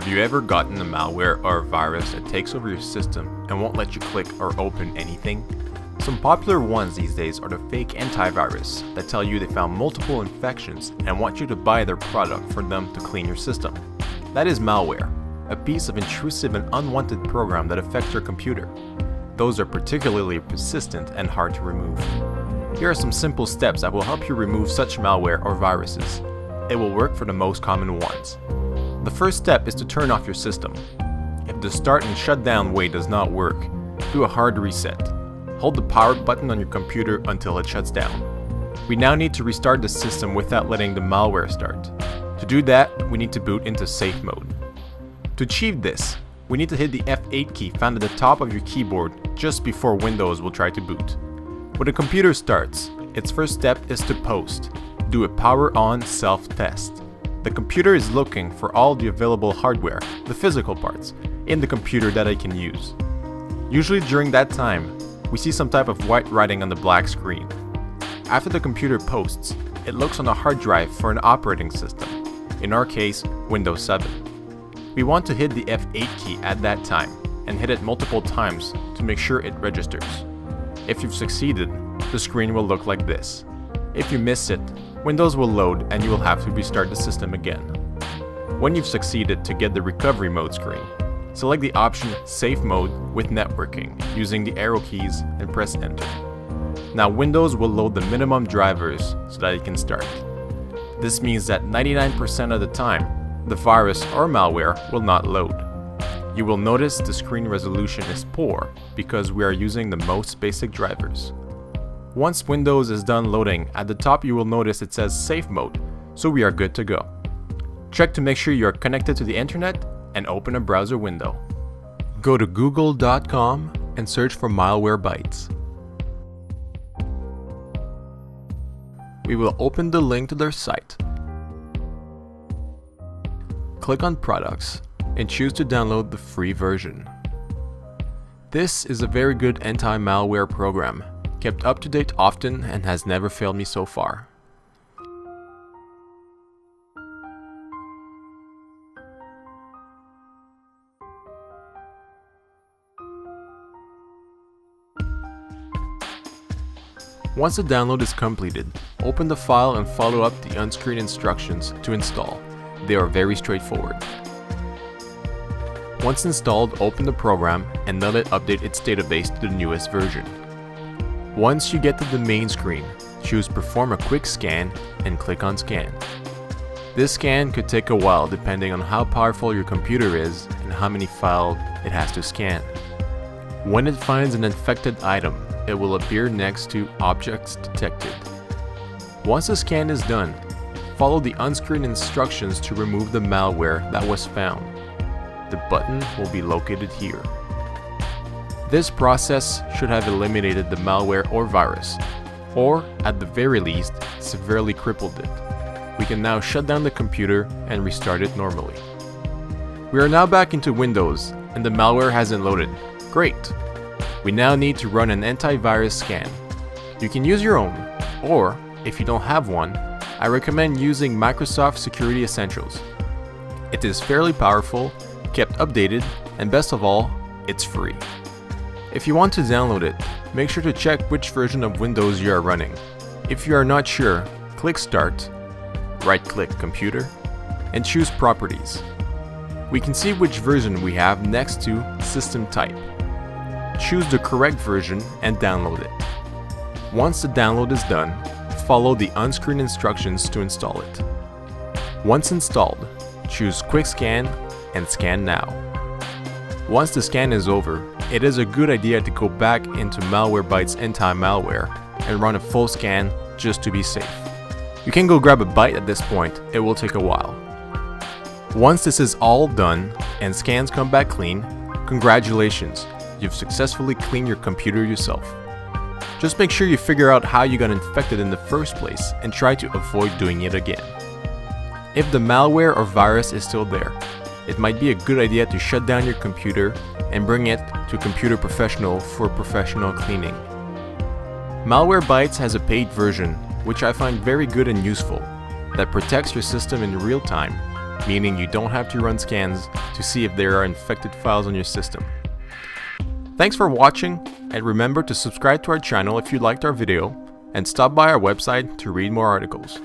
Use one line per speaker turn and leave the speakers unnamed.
Have you ever gotten a malware or a virus that takes over your system and won't let you click or open anything? Some popular ones these days are the fake antivirus that tell you they found multiple infections and want you to buy their product for them to clean your system. That is malware, a piece of intrusive and unwanted program that affects your computer. Those are particularly persistent and hard to remove. Here are some simple steps that will help you remove such malware or viruses. It will work for the most common ones. The first step is to turn off your system. If the start and shut down way does not work, do a hard reset. Hold the power button on your computer until it shuts down. We now need to restart the system without letting the malware start. To do that, we need to boot into safe mode. To achieve this, we need to hit the F8 key found at the top of your keyboard just before Windows will try to boot. When the computer starts, its first step is to post. Do a power on self-test. The computer is looking for all the available hardware, the physical parts, in the computer that it can use. Usually during that time, we see some type of white writing on the black screen. After the computer posts, it looks on the hard drive for an operating system, in our case, Windows 7. We want to hit the F8 key at that time and hit it multiple times to make sure it registers. If you've succeeded, the screen will look like this. If you miss it, Windows will load and you will have to restart the system again. When you've succeeded to get the recovery mode screen, select the option Safe Mode with Networking using the arrow keys and press Enter. Now Windows will load the minimum drivers so that it can start. This means that 99% of the time, the virus or malware will not load. You will notice the screen resolution is poor because we are using the most basic drivers. Once Windows is done loading, at the top you will notice it says Safe Mode, so we are good to go. Check to make sure you are connected to the internet and open a browser window. Go to google.com and search for malware bytes. We will open the link to their site. Click on Products and choose to download the free version. This is a very good anti-malware program, kept up to date often and has never failed me so far. Once the download is completed, open the file and follow up the on-screen instructions to install. They are very straightforward. Once installed, open the program and let it update its database to the newest version. Once you get to the main screen, choose Perform a quick scan and click on Scan. This scan could take a while depending on how powerful your computer is and how many files it has to scan. When it finds an infected item, it will appear next to Objects Detected. Once the scan is done, follow the on-screen instructions to remove the malware that was found. The button will be located here. This process should have eliminated the malware or virus, or at the very least, severely crippled it. We can now shut down the computer and restart it normally. We are now back into Windows and the malware hasn't loaded. Great! We now need to run an antivirus scan. You can use your own, or if you don't have one, I recommend using Microsoft Security Essentials. It is fairly powerful, kept updated, and best of all, it's free. If you want to download it, make sure to check which version of Windows you are running. If you are not sure, click Start, right-click Computer, and choose Properties. We can see which version we have next to System Type. Choose the correct version and download it. Once the download is done, follow the on-screen instructions to install it. Once installed, choose Quick Scan and Scan Now. Once the scan is over, it is a good idea to go back into Malwarebytes anti-malware and run a full scan just to be safe. You can go grab a bite at this point, it will take a while. Once this is all done and scans come back clean, congratulations, you've successfully cleaned your computer yourself. Just make sure you figure out how you got infected in the first place and try to avoid doing it again. If the malware or virus is still there, it might be a good idea to shut down your computer and bring it to a computer professional for professional cleaning. Malwarebytes has a paid version, which I find very good and useful, that protects your system in real time meaning you don't have to run scans to see if there are infected files on your system. Thanks for watching, and remember to subscribe to our channel if you liked our video, and stop by our website to read more articles.